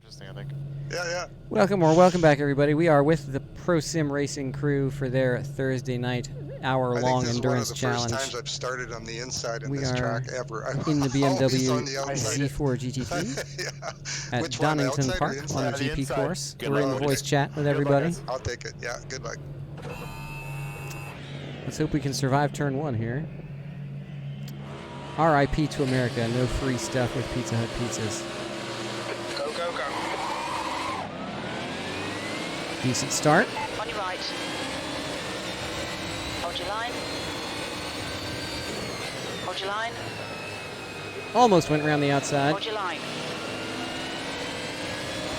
interesting, I think. Yeah. Welcome back, everybody. We are with the Pro Sim Racing crew for their Thursday night hour-long endurance challenge. This is one of the first times I've started on the inside in We this are track ever. I'm in the always BMW on the outside. Z4 GT3 Yeah. at Which one, the Donington outside or Park the on the inside? GP course. Good We're in luck. voice chat with Good everybody. luck, guys. I'll take it. Yeah, good luck. Let's hope we can survive turn one here. R.I.P. to America. No free stuff with Pizza Hut pizzas. Go, go, go. Decent start. On your right. Hold your line. Hold your line. Almost went around the outside. Hold your line.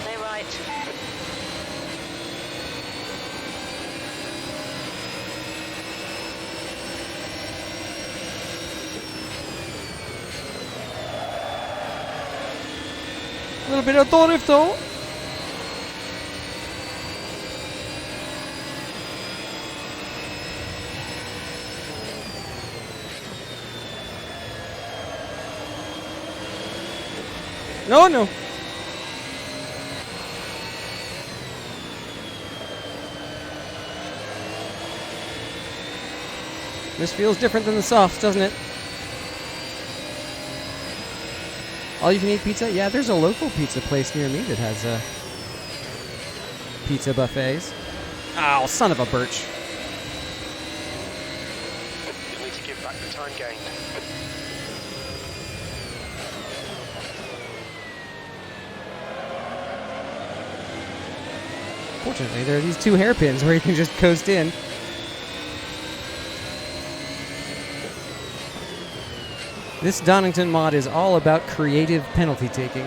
Stay right. A little bit of drift though. No. This feels different than the softs, doesn't it? All you can eat pizza? Yeah, there's a local pizza place near me that has pizza buffets. Oh, son of a birch. You'll need to give back the time gained. Fortunately, there are these two hairpins where you can just coast in. This Donington mod is all about creative penalty taking.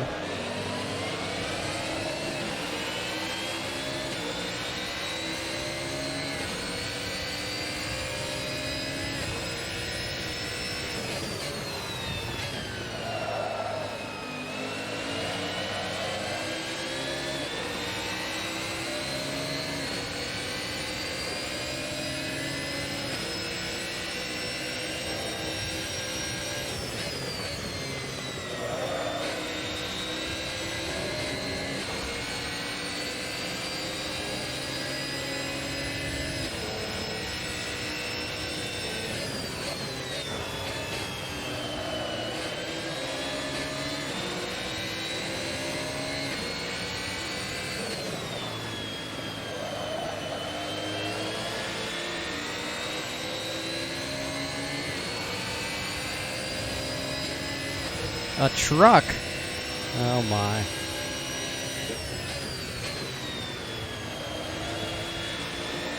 A truck. Oh my.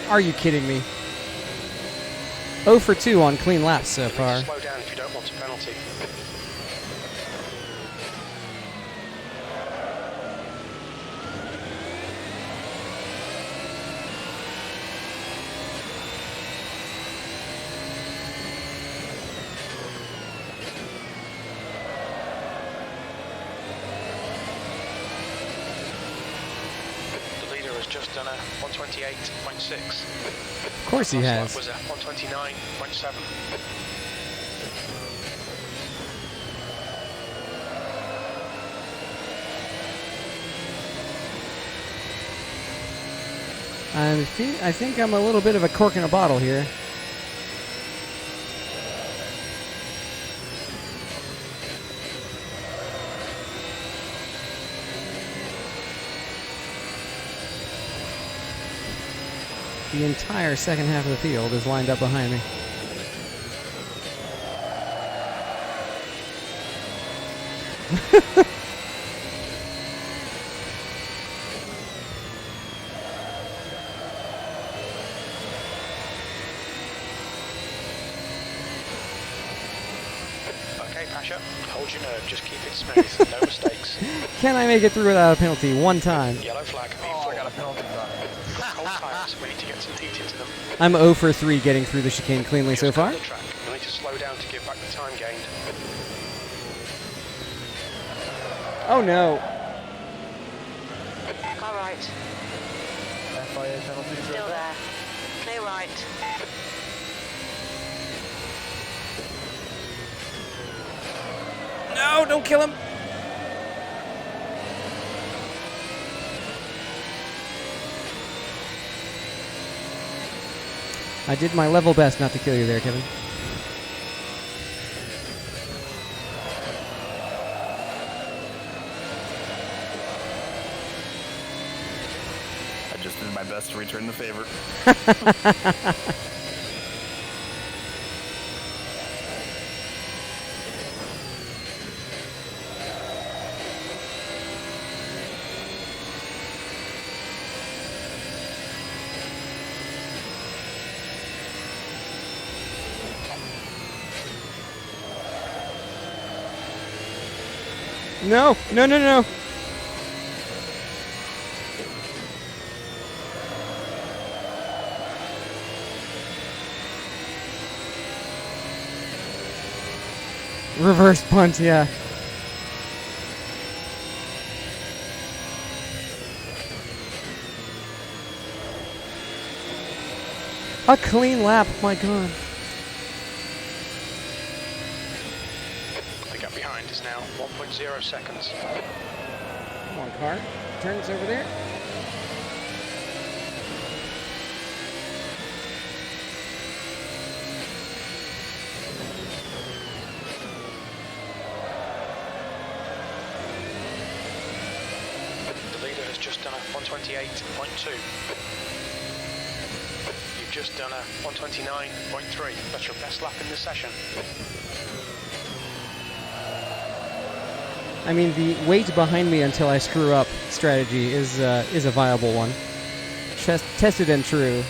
Are you kidding me? 0 for 2 on clean laps so far. Slow down if you don't want a penalty. The leader has just done a 128.6. Of course he has. Was a 129.7. I think I'm a little bit of a cork in a bottle here. The entire second half of the field is lined up behind me. Okay, Pasha, hold your nerve, just keep it smooth, no mistakes. Can I make it through without a penalty one time? Yellow flag, Oh, I got a penalty for that. We've got cold tyres, we need to get some heat into them. I'm 0 for 3 getting through the chicane cleanly so Just cover far. the track. You'll need to slow down to give back the time gained. Oh no. Car right. FIA penalties. Still there. Clear right. No, don't kill him. I did my level best not to kill you there, Kevin. I just did my best to return the favor. No, no, no, no. Reverse punt, yeah. A clean lap, my god. The gap behind is now 1.0 seconds. Come on, car. Turns over there. The leader has just done a 128.2. You've just done a 129.3. That's your best lap in the session. I mean, the wait behind me until I screw up strategy is a viable one. Tested and true.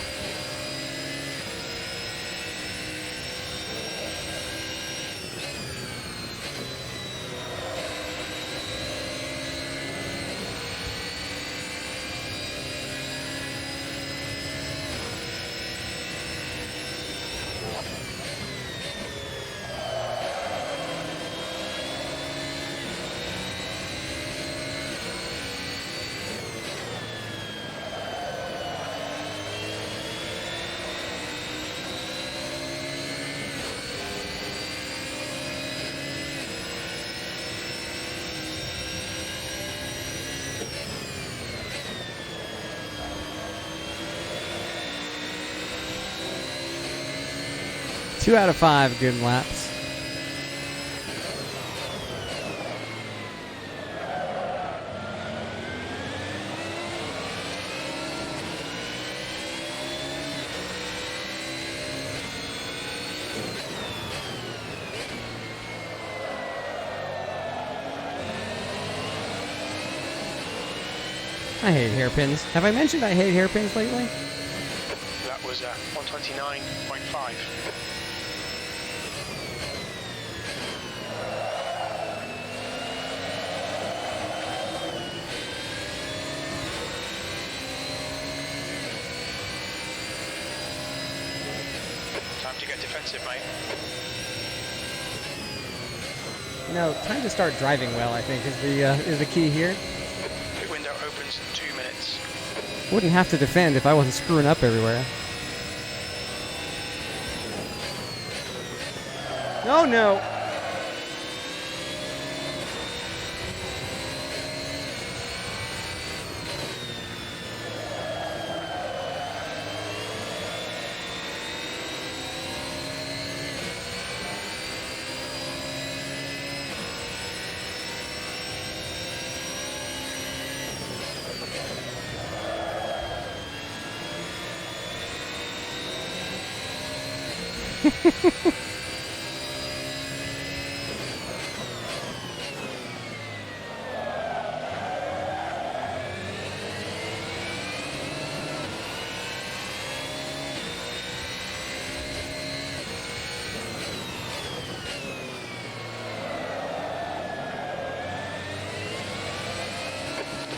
Two out of 5 good laps. I hate hairpins. Have I mentioned I hate hairpins lately? That was 129.5. Time to get defensive, mate. No, time to start driving well, I think, is the key here. Pit window opens in 2 minutes. Wouldn't have to defend if I wasn't screwing up everywhere. Oh no!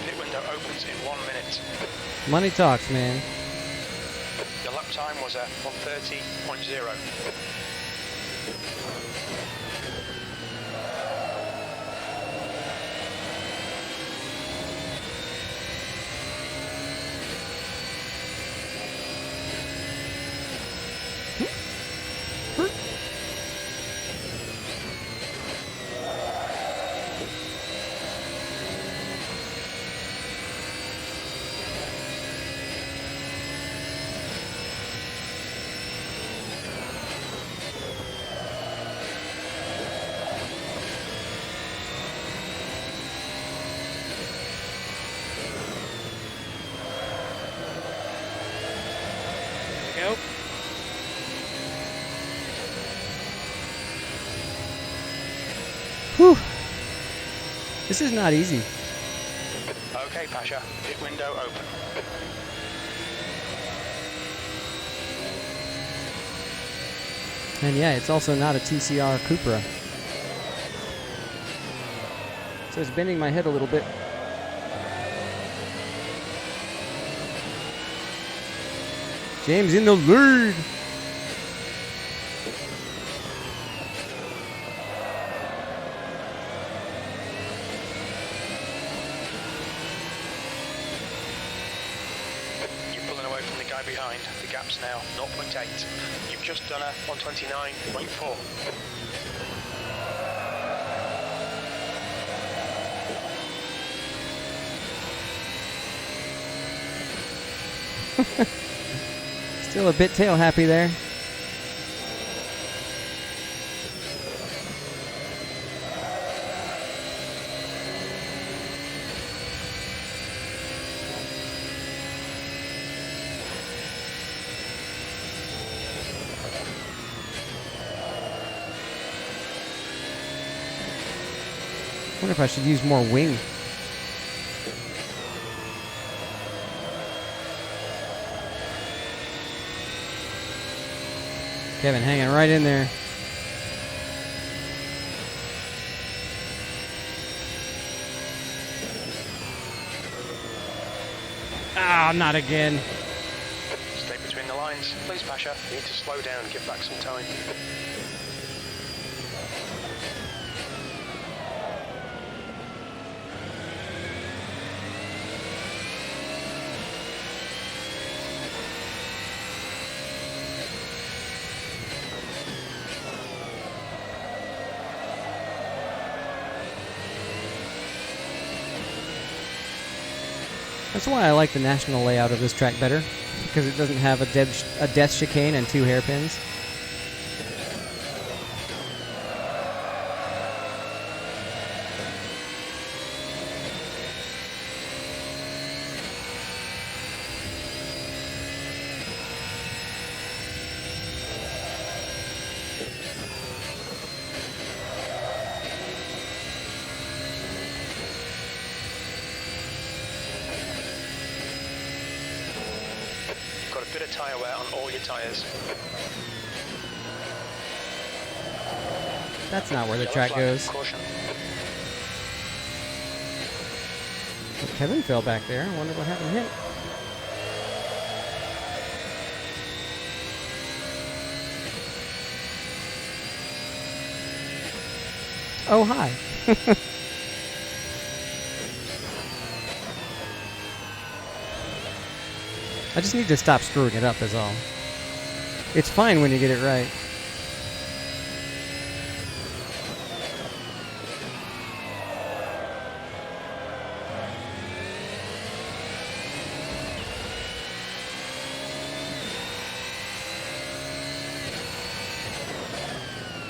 Pit window opens in 1 minute. Money talks, man. Your lap time was 130.0. This is not easy. Okay, Pasha. Pit window open. And yeah, it's also not a TCR Cupra. So it's bending my head a little bit. James in the lead. You're pulling away from the guy behind. The gap's now 0.8. You've just done a 129.4. Still a bit tail happy there. I wonder if I should use more wing. Kevin hanging right in there. Ah, not again. Stay between the lines. Please, Pasha. You need to slow down and give back some time. That's why I like the national layout of this track better, because it doesn't have a death chicane and 2 hairpins. Got a bit of tyre wear on all your tyres. That's not where the Yellow track flag, goes. Caution. Kevin fell back there. I wonder what happened to him. Oh, hi. I just need to stop screwing it up is all. It's fine when you get it right.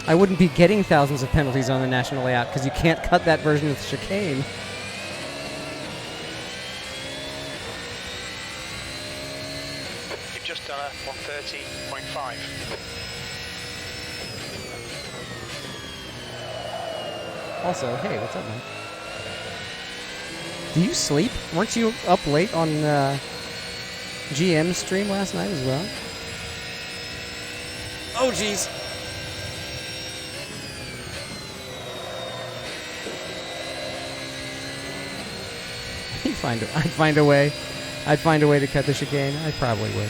I wouldn't be getting thousands of penalties on the national layout because you can't cut that version of the chicane. You've just done a 130.5. Also, hey, what's up, man? Do you sleep? Weren't you up late on GM's stream last night as well? Oh, jeez. I'd find a way. I'd find a way to cut the chicane. I probably would.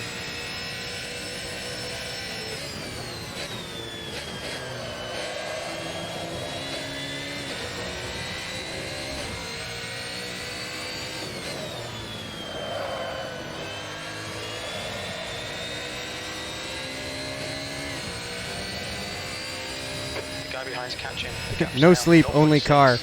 The guy behind's catching. The gap's No now sleep, only 0.6. car.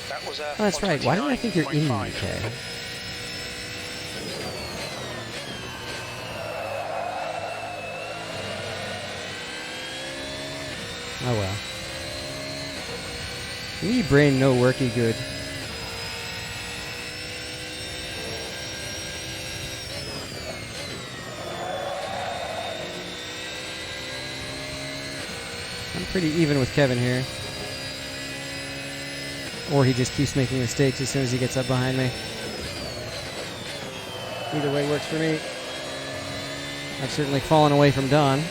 That was Oh, that's right. Why did I think you're in the UK? Oh well. Me brain no worky good. I'm pretty even with Kevin here. Or he just keeps making mistakes as soon as he gets up behind me. Either way works for me. I've certainly fallen away from Don.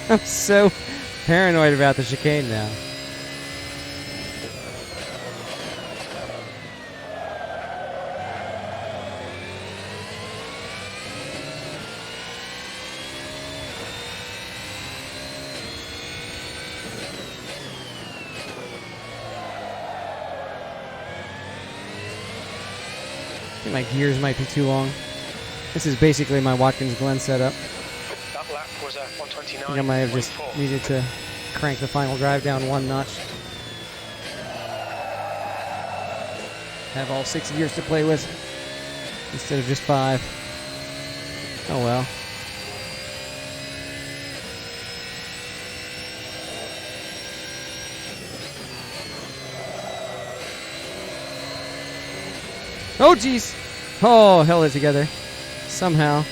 I'm so paranoid about the chicane now. I think my gears might be too long. This is basically my Watkins Glen setup. That lap was a 129. I think I might have just needed to crank the final drive down one notch. Have all 6 gears to play with instead of just 5. Oh well. Oh jeez! Oh, held it together. Somehow.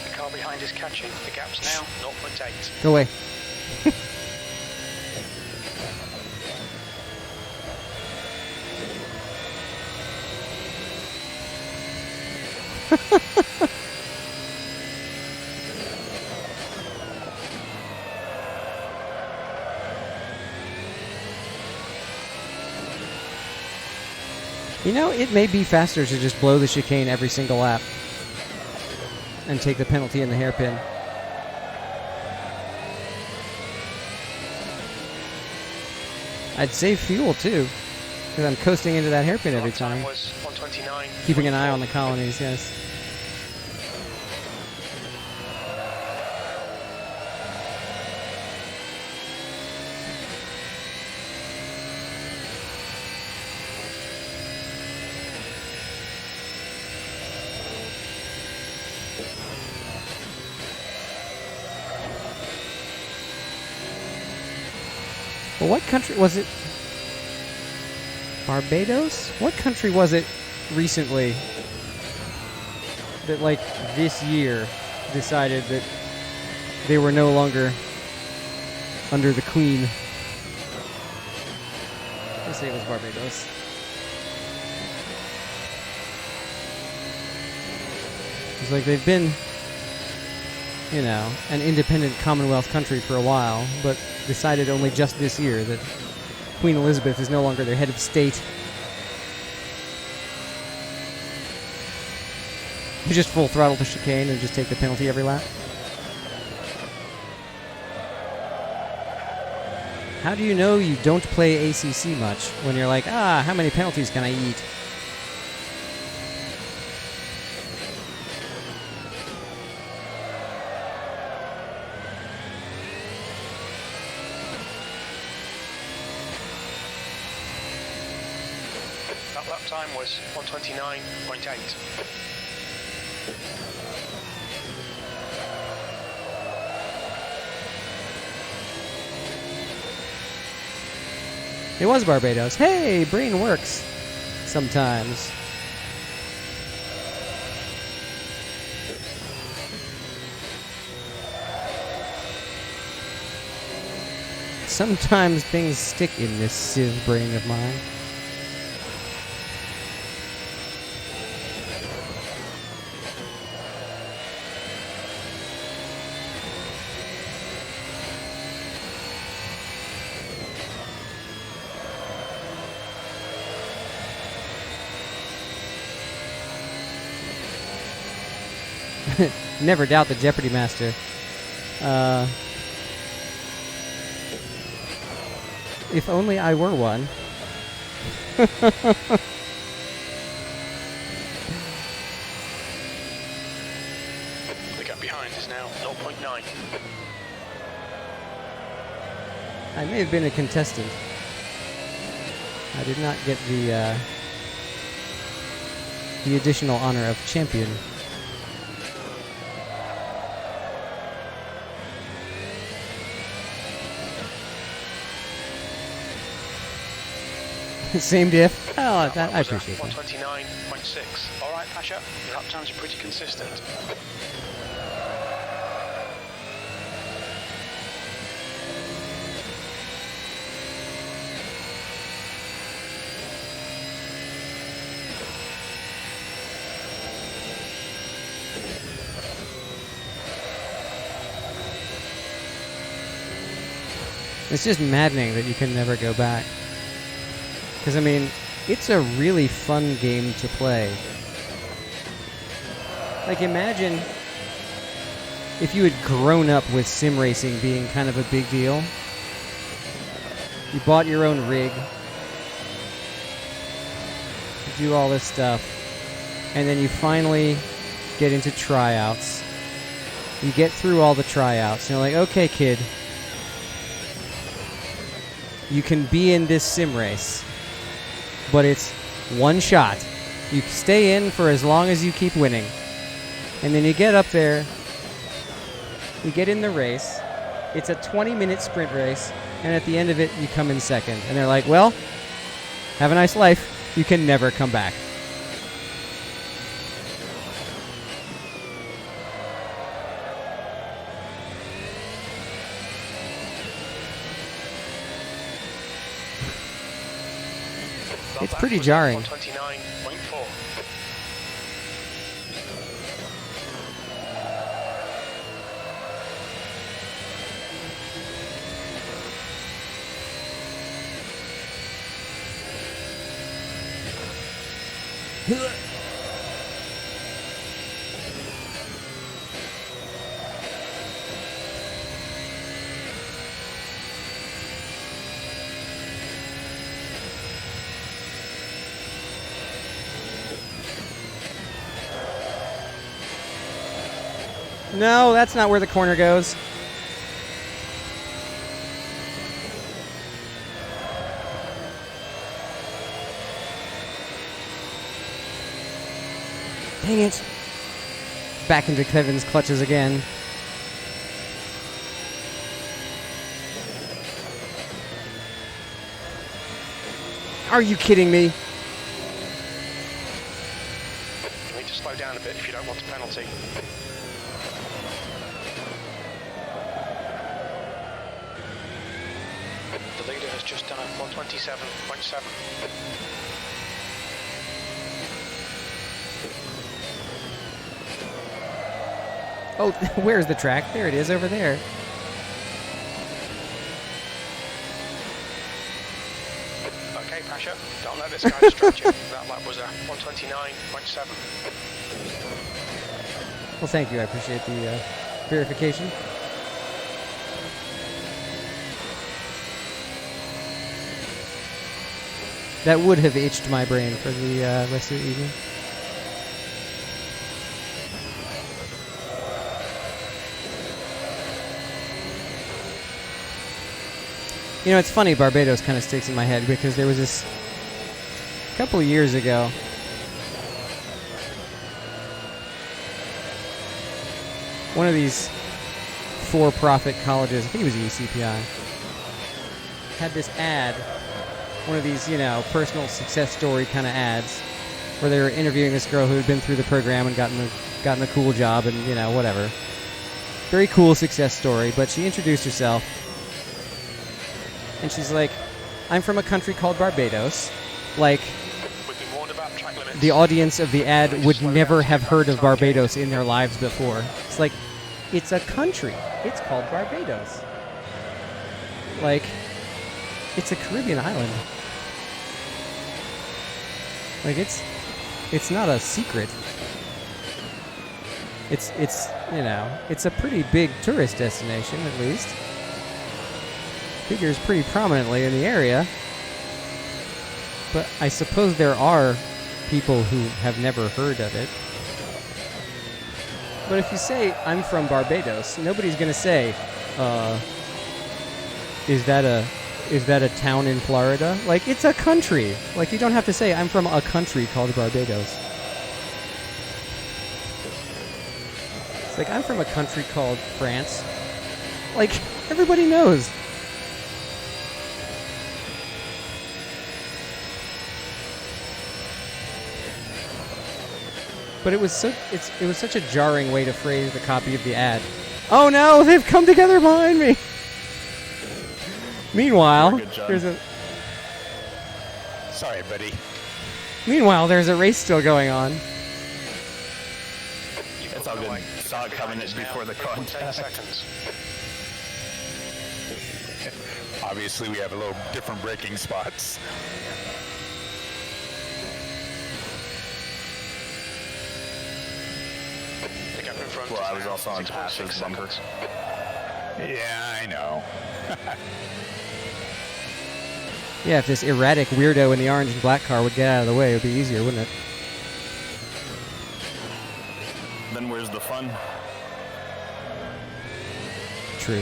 The car behind is catching. The gap's now 0.8. Go away. You know, it may be faster to just blow the chicane every single lap and take the penalty in the hairpin. I'd save fuel too, because I'm coasting into that hairpin every time. Was 129. Keeping an eye on the colonies, yes. Well, what country was it? Barbados? What country was it recently that, like, this year decided that they were no longer under the Queen? Let's say it was Barbados. It's like they've been, you know, an independent Commonwealth country for a while, but decided only just this year that Queen Elizabeth is no longer their head of state. You just full throttle the chicane and just take the penalty every lap. How do you know you don't play ACC much when you're like, how many penalties can I eat? That lap time was 129.8. It was Barbados. Hey, brain works sometimes. Sometimes things stick in this sieve brain of mine. never doubt the Jeopardy master. If only I were one. The gap behind is now 0.9. I may have been a contestant. I did not get the additional honor of champion. Same diff. Oh, that, I appreciate that. 129.6. All right, Pasha, your lap times are pretty consistent. It's just maddening that you can never go back. Because, I mean, it's a really fun game to play. Like, imagine if you had grown up with sim racing being kind of a big deal. You bought your own rig. You do all this stuff. And then you finally get into tryouts. You get through all the tryouts. And you're like, okay, kid. You can be in this sim race. But it's one shot. You stay in for as long as you keep winning. And then you get up there, you get in the race, it's a 20-minute sprint race, and at the end of it, you come in second. And they're like, well, have a nice life. You can never come back. It's pretty jarring. 129.4. No, that's not where the corner goes. Dang it. Back into Kevin's clutches again. Are you kidding me? You need to slow down a bit if you don't want a penalty. The leader has just done a 127.7. Oh, where's the track? There it is, over there. Okay, Pasha, don't let this guy distract you. That lap was a 129.7. Well, thank you. I appreciate the verification. That would have itched my brain for the rest of the evening. You know, it's funny, Barbados kind of sticks in my head because there was this a couple of years ago. One of these for-profit colleges, I think it was ECPI, had this ad, one of these, you know, personal success story kind of ads, where they were interviewing this girl who had been through the program and gotten a cool job and, you know, whatever. Very cool success story, but she introduced herself. And she's like, I'm from a country called Barbados. Like, the audience of the ad would never have heard of Barbados in their lives before. It's like, it's a country. It's called Barbados. Like, it's a Caribbean island. Like, it's not a secret. It's you know, it's a pretty big tourist destination, at least. Figures pretty prominently in the area. But I suppose there are people who have never heard of it. But if you say, I'm from Barbados, nobody's going to say, is that a town in Florida? Like, it's a country. Like, you don't have to say, I'm from a country called Barbados. It's like, I'm from a country called France. Like, everybody knows. But it was such a jarring way to phrase the copy of the ad. Oh no, they've come together behind me. Meanwhile, there's a Sorry, buddy. Meanwhile, there's a race still going on. It's all good. Saw it coming before the contact. Seconds. Obviously, we have a little different braking spots. The gap in front. Well, is I was now also on 6.6 passive bumper. seconds. Yeah, I know. Yeah, if this erratic weirdo in the orange and black car would get out of the way, it would be easier, wouldn't it? Then where's the fun? True.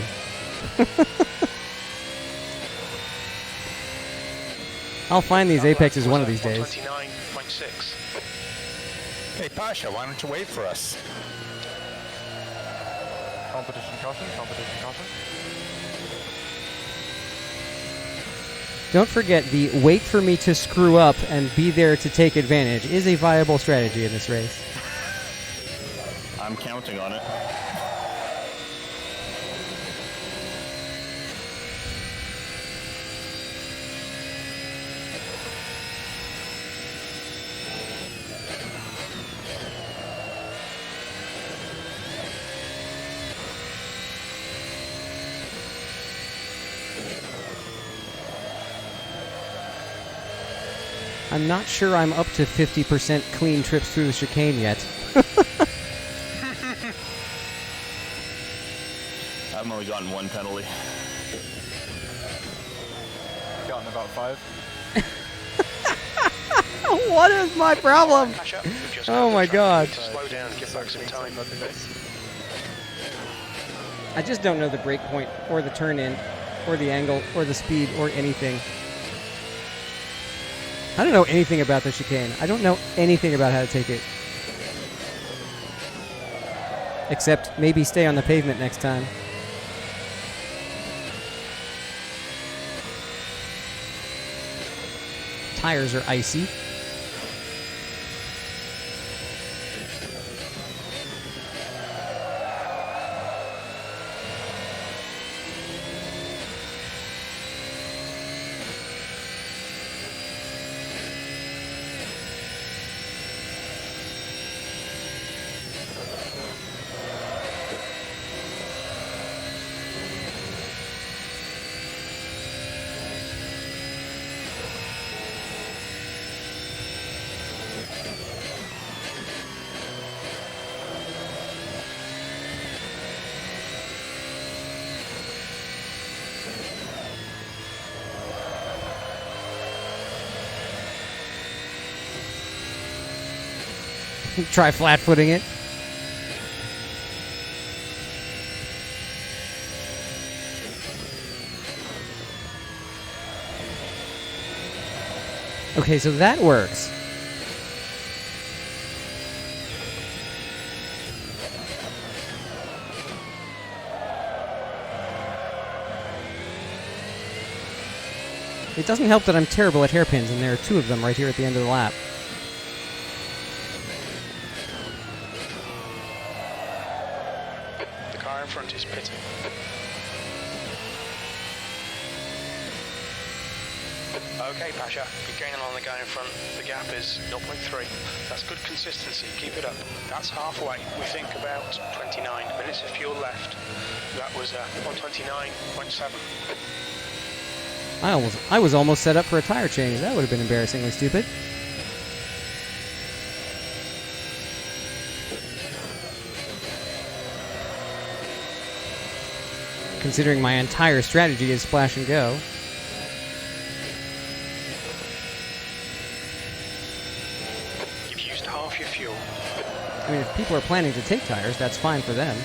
I'll find these apexes one of these days. 129.6. Hey, Pasha, why don't you wait for us? Competition caution, competition caution. Don't forget, the wait for me to screw up and be there to take advantage is a viable strategy in this race. I'm counting on it. I'm not sure I'm up to 50% clean trips through the chicane yet. I've only gotten one penalty. Gotten about 5. What is my problem? Catch up. We've just Oh had my the God. traffic. Slow down, give back some time. I just don't know the brake point, or the turn in, or the angle, or the speed, or anything. I don't know anything about the chicane. I don't know anything about how to take it. Except maybe stay on the pavement next time. Tires are icy. Try flat-footing it. Okay, so that works. It doesn't help that I'm terrible at hairpins, and there are 2 of them right here at the end of the lap. The car in front is pitting. Okay, Pasha, you're gaining on the guy in front. The gap is 0.3. That's good consistency. Keep it up. That's halfway. We think about 29 minutes of fuel left. That was 129.7. I was almost set up for a tire change. That would have been embarrassingly stupid. considering my entire strategy is splash and go. You've used half your fuel. I mean, if people are planning to take tires, that's fine for them.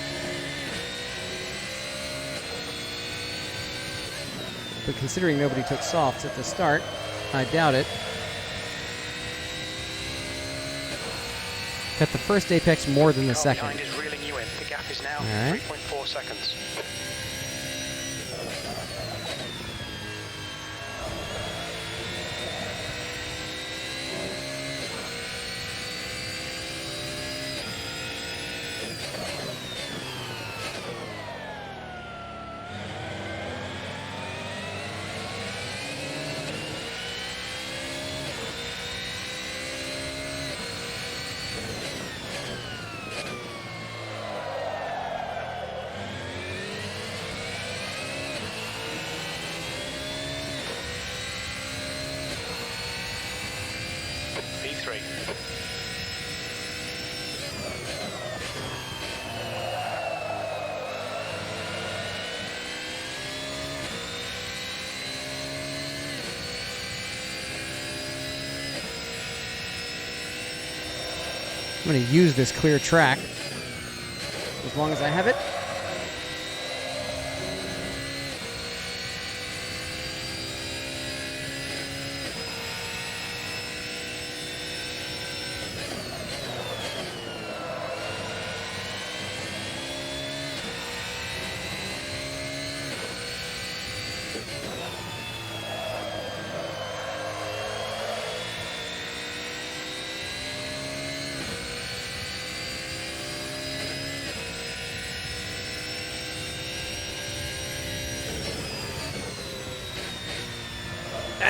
But considering nobody took softs at the start, I doubt it. Cut the first apex more than the Car second. behind is reeling you in. The gap is now All right. 3.4 seconds. P3. I'm going to use this clear track as long as I have it.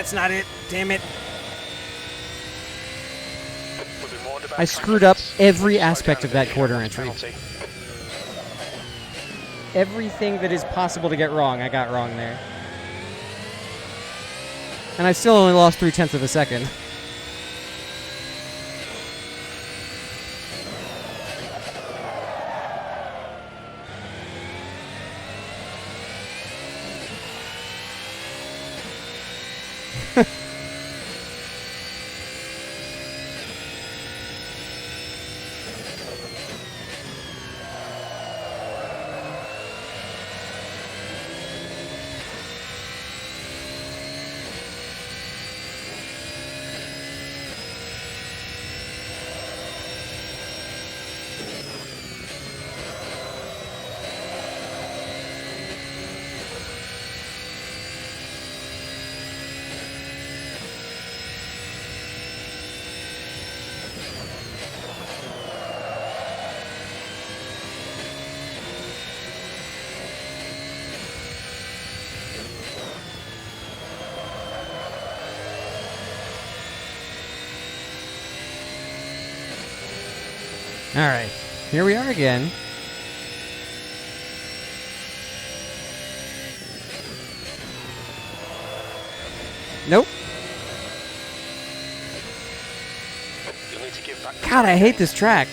That's not it. Damn it. We'll be warned about I screwed up traffic. every Slow aspect down of a that bit, quarter you'll entry. have a penalty. Everything that is possible to get wrong, I got wrong there. And I still only lost 0.3 of a second. All right, here we are again. Nope. You'll need to give back. God, I hate this track.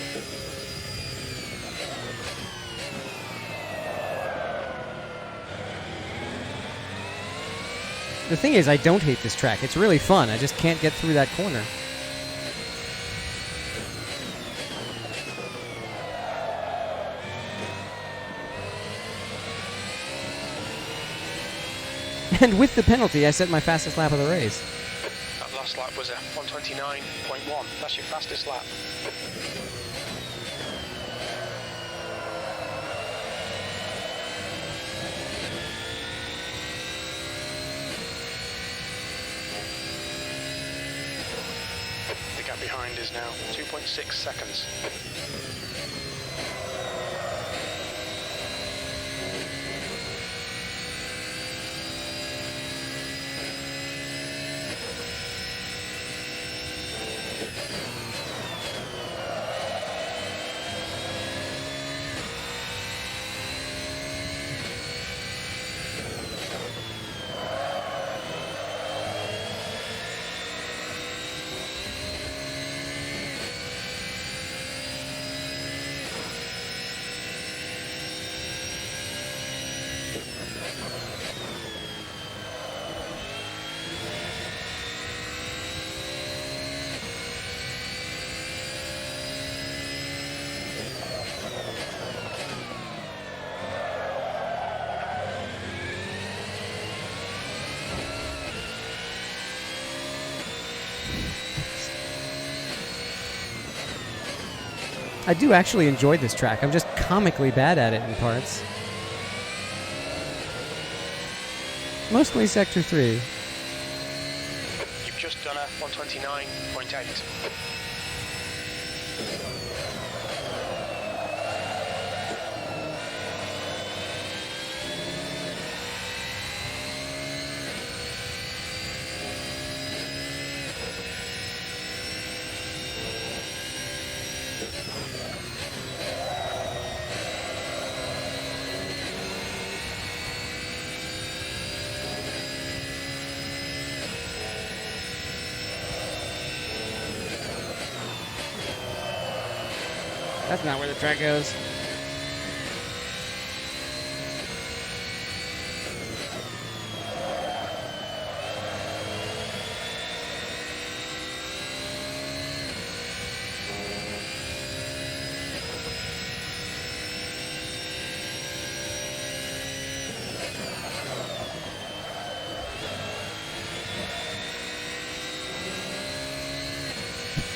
The thing is, I don't hate this track. It's really fun. I just can't get through that corner. And with the penalty, I set my fastest lap of the race. That last lap was a 129.1. That's your fastest lap. The gap behind is now 2.6 seconds. I do actually enjoy this track. I'm just comically bad at it in parts. Mostly Sector 3. You've just done a 129.8. That's not where the track goes.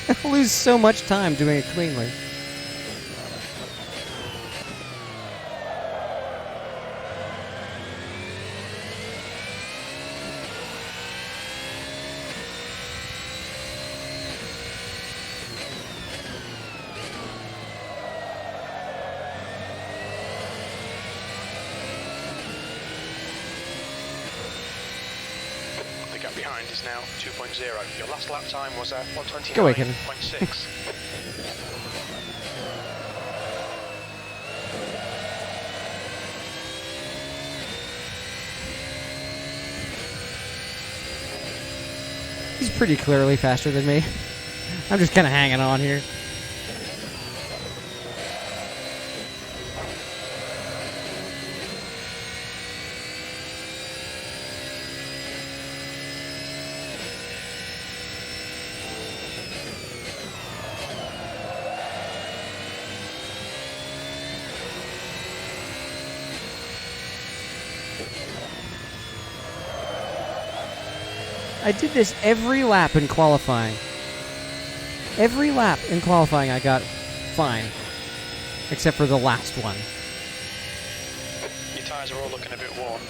I lose so much time doing it cleanly. The gap behind is now 2.0. Your last lap time was a Go away, Kevin. 129.6. He's pretty clearly faster than me. I'm just kind of hanging on here. I did this every lap in qualifying. Every lap in qualifying I got fine. Except for the last one. Your tyres are all looking a bit worn.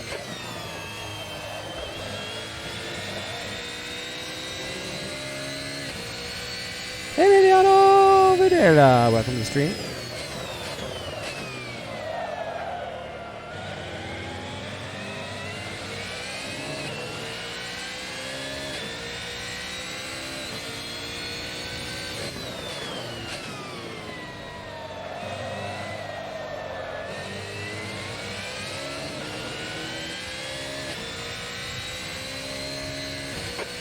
Emiliano Videla, welcome to the stream.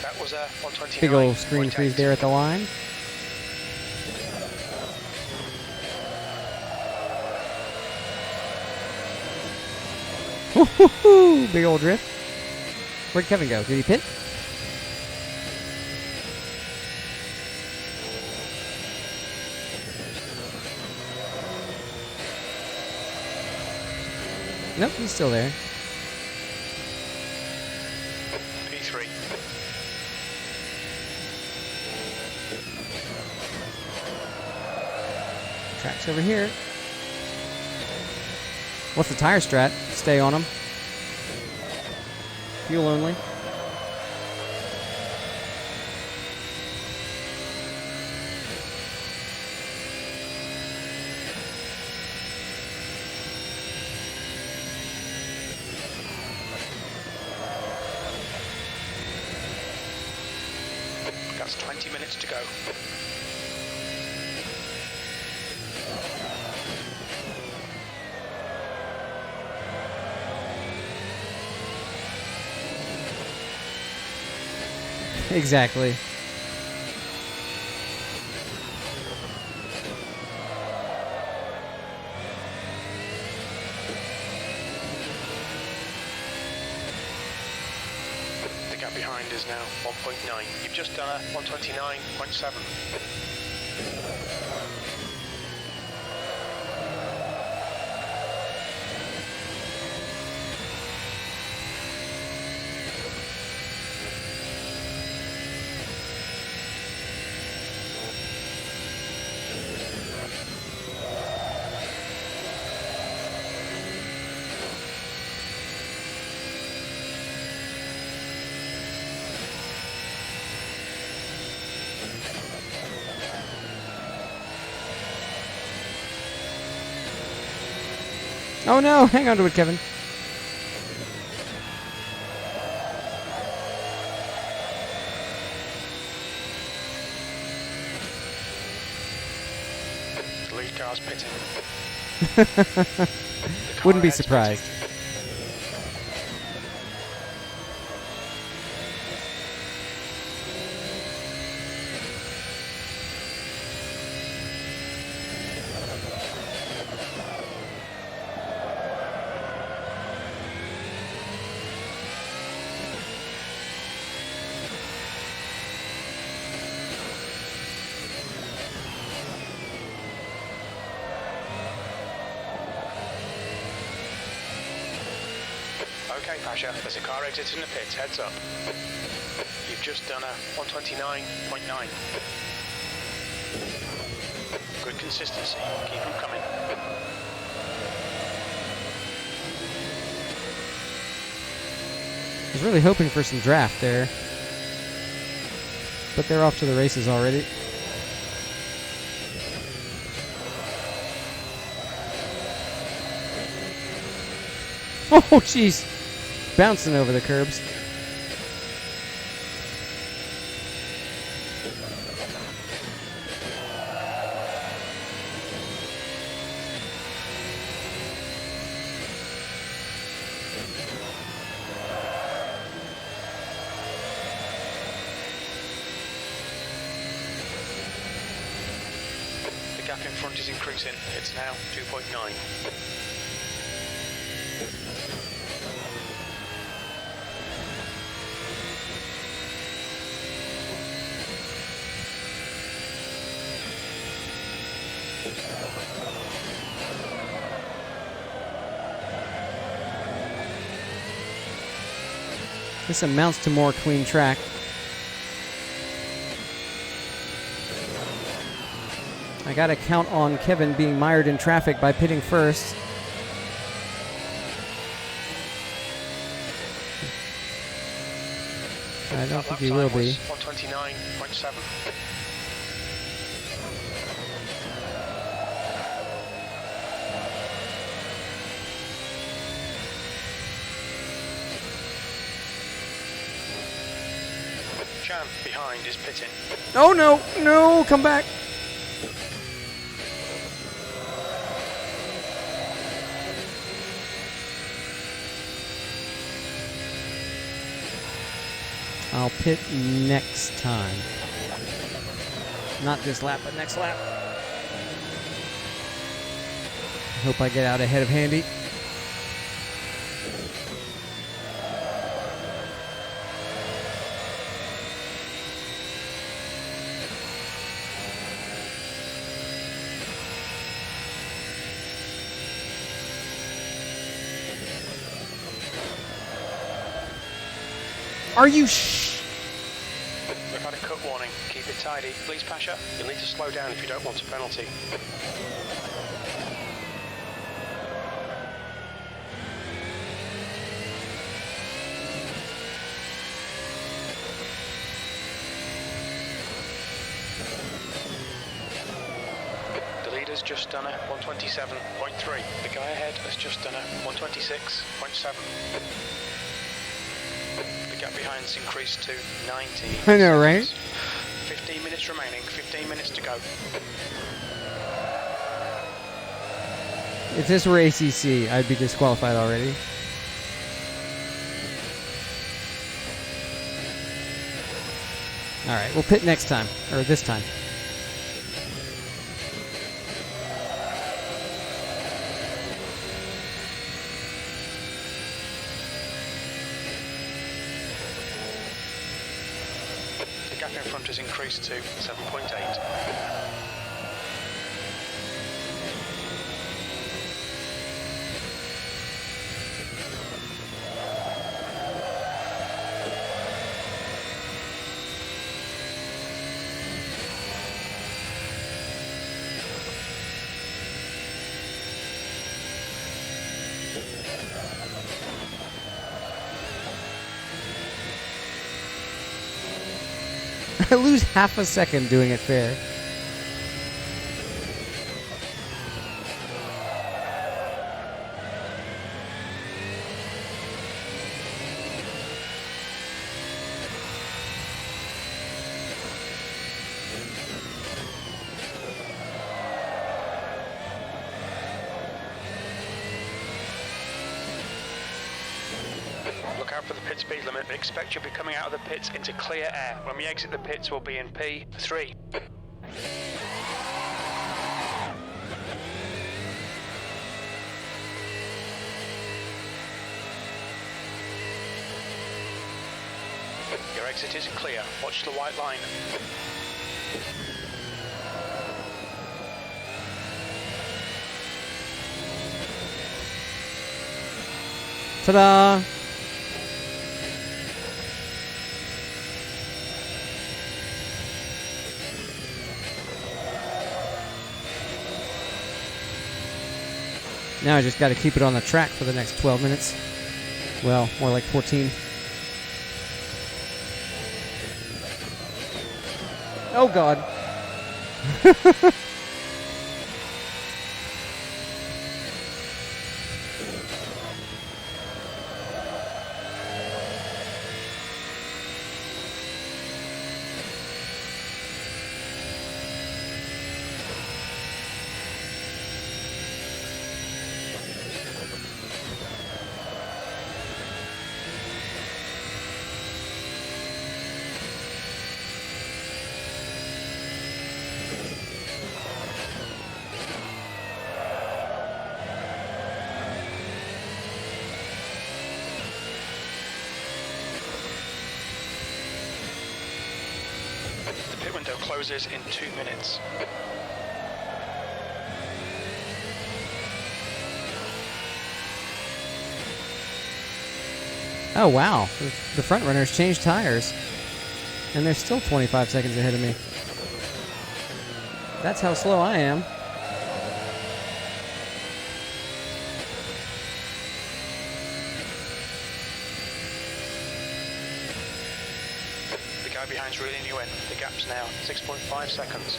That was a 129.8. Big old screen freeze there at the line. Woo-hoo-hoo! Big old drift. Where'd Kevin go? Did he pit? Nope, he's still there. P3. Track's over here. What's the tire strat? Stay on them. Fuel only. That's 20 minutes to go. Exactly. The gap behind is now 1.9. You've just done a 129.7. Oh no, hang on to it, Kevin. The lead car's pitting. Wouldn't be surprised. Okay, Pasha, there's a car exiting the pits, heads up. You've just done a 129.9. Good consistency, keep them coming. I was really hoping for some draft there. But they're off to the races already. Oh, jeez. Bouncing over the curbs. The gap in front is increasing, it's now 2.9. This amounts to more clean track. I gotta count on Kevin being mired in traffic by pitting first. I don't think he will be. 129.7. Chan behind is pitting. Oh no, no, come back. I'll pit next time. Not this lap, but next lap. Hope I get out ahead of Handy. Are you We've had a cut warning. Keep it tidy. Please, Pasha, you'll need to slow down if you don't want a penalty. The leader's just done a 127.3. The guy ahead has just done a 126.7. The gap behind's increased to 19. I know, right? 15 minutes remaining, 15 minutes to go. If this were ACC, I'd be disqualified already. All right, we'll pit next time, or this time. The gap in front has increased to 7.8. I lose half a second doing it fair. out for the pit speed limit, but expect you'll be coming out of the pits into clear air. When we exit the pits, we'll be in P3. Your exit is clear. Watch the white line. Ta-da! Now I just got to keep it on the track for the next 12 minutes. Well, more like 14. Oh, God. The pit window closes in 2 minutes. Oh, wow. The front runners changed tires. And they're still 25 seconds ahead of me. That's how slow I am. The guy behind's reeling you in. The gap's now 6.5 seconds.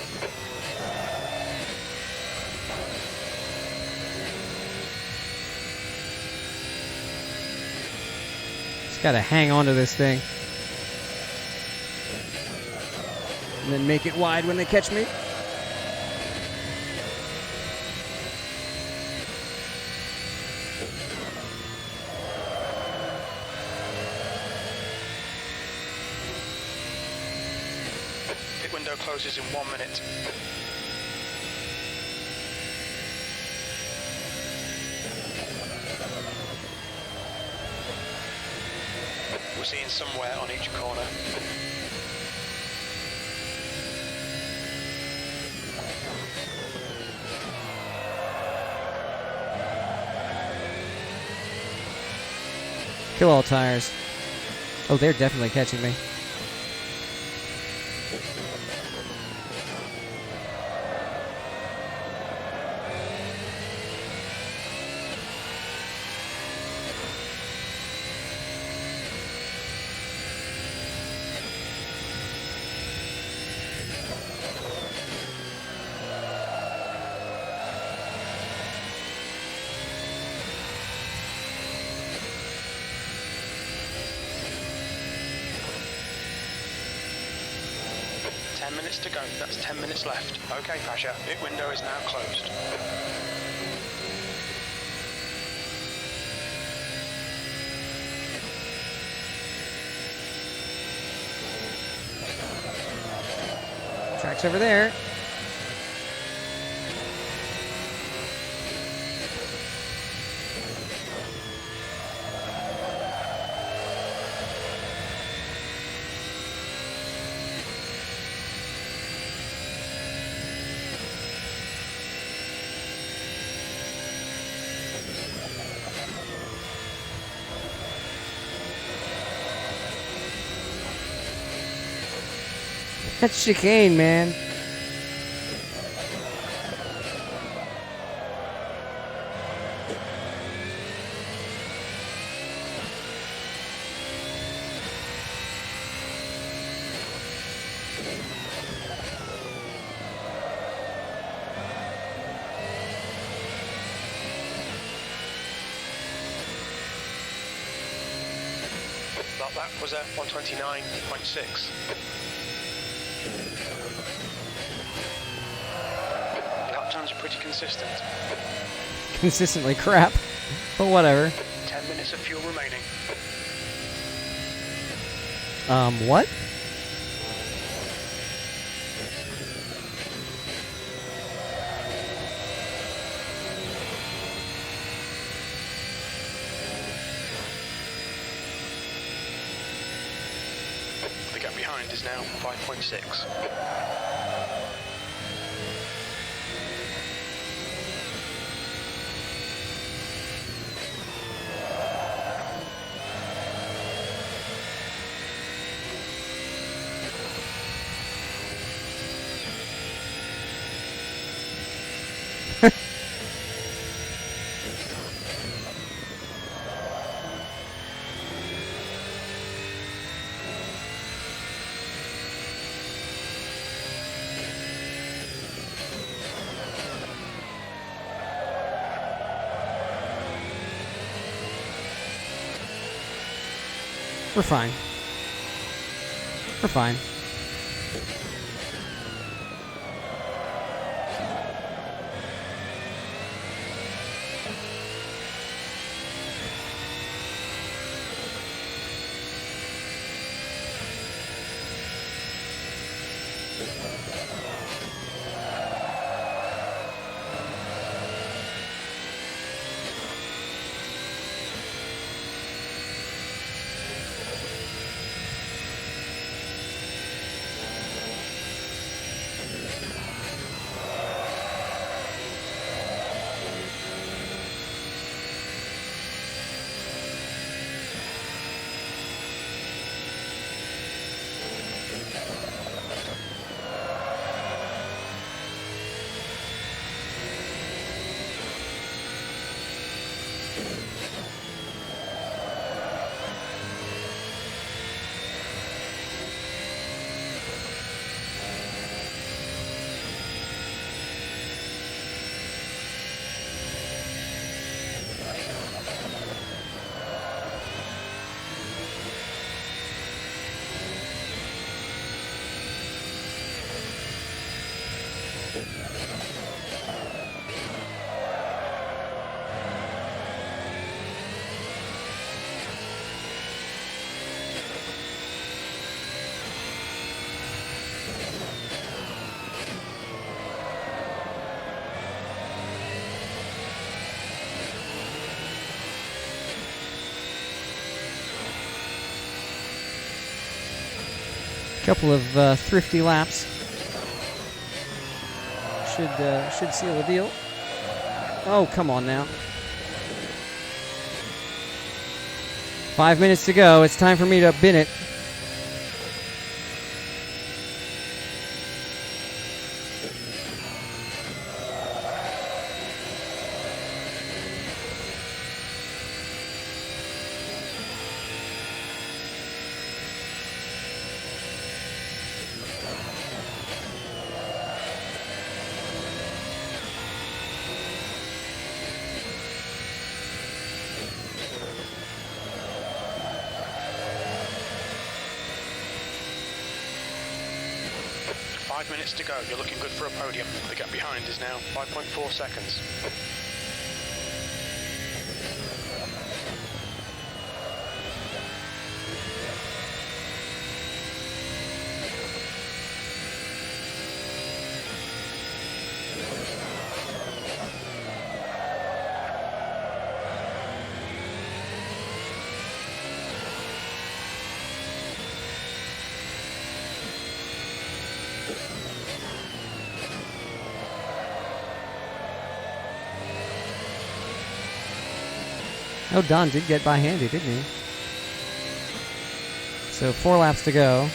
Just gotta hang on to this thing. And then make it wide when they catch me. Pit window closes in 1 minute. We're seeing somewhere on each corner. Kill all tires. Oh, they're definitely catching me. Minutes to go. That's 10 minutes left. Okay, Pasha. Pit window is now closed. Track's over there. That's chicane, man. That was at 129.6. Lap times are pretty consistent. Consistently crap. But whatever. 10 minutes of fuel remaining. What? The gap behind is now 5.6. We're fine. We're fine. Couple of thrifty laps should seal the deal. Oh, come on now. 5 minutes to go. It's time for me to bin it. Minutes to go. You're looking good for a podium. The gap behind is now 5.4 seconds. Oh, Don did get by handy, didn't he? So 4 laps to go.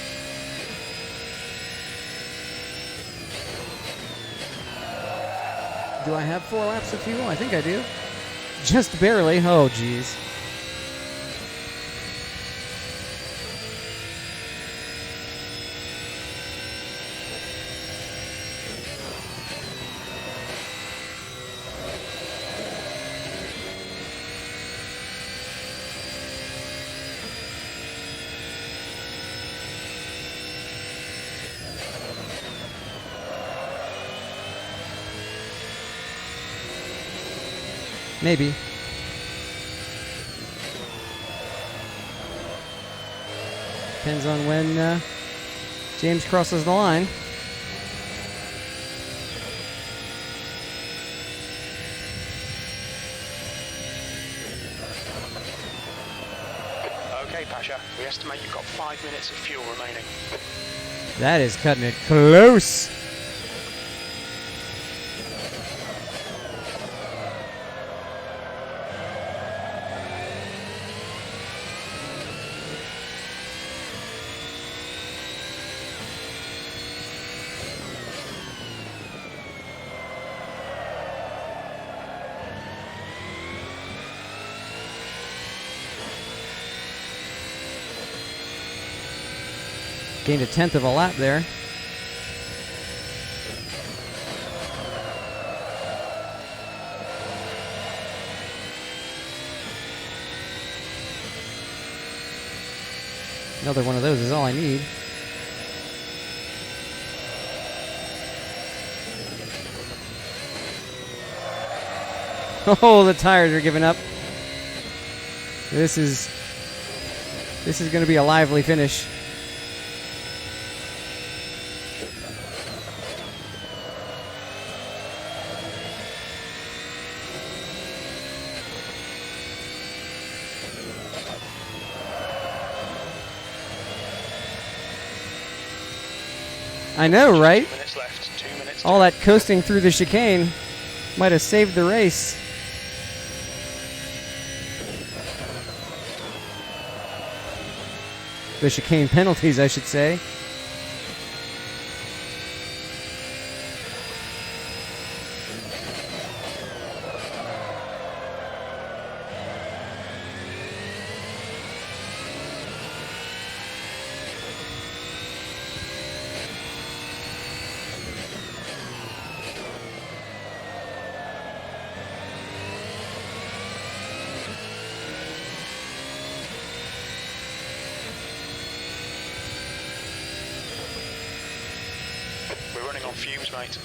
Do I have 4 laps of fuel? I think I do. Just barely. Oh, geez. Maybe. Depends on when James crosses the line. Okay, Pasha, we estimate you've got 5 minutes of fuel remaining. That is cutting it close. Gained a tenth of a lap there. Another one of those is all I need. Oh, the tires are giving up. This is going to be a lively finish. I know, right? 2 minutes left. 2 minutes. All that coasting through the chicane might have saved the race. The chicane penalties, I should say. We're running on fumes, mate.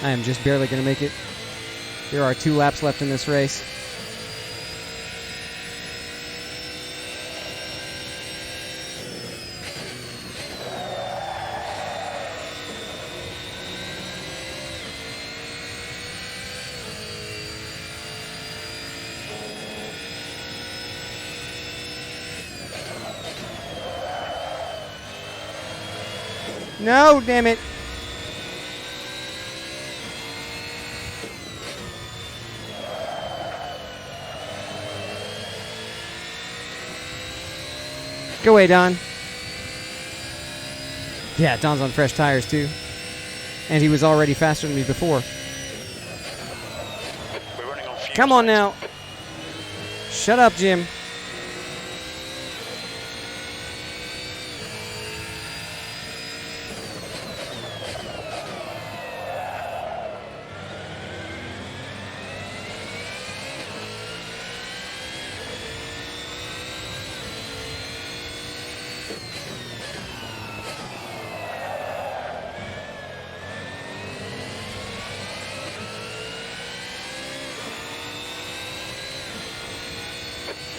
I am just barely going to make it. There are 2 laps left in this race. No, damn it. Go away, Don. Yeah, Don's on fresh tires, too. And he was already faster than me before. We're running on fumes. Come on now. Shut up, Jim.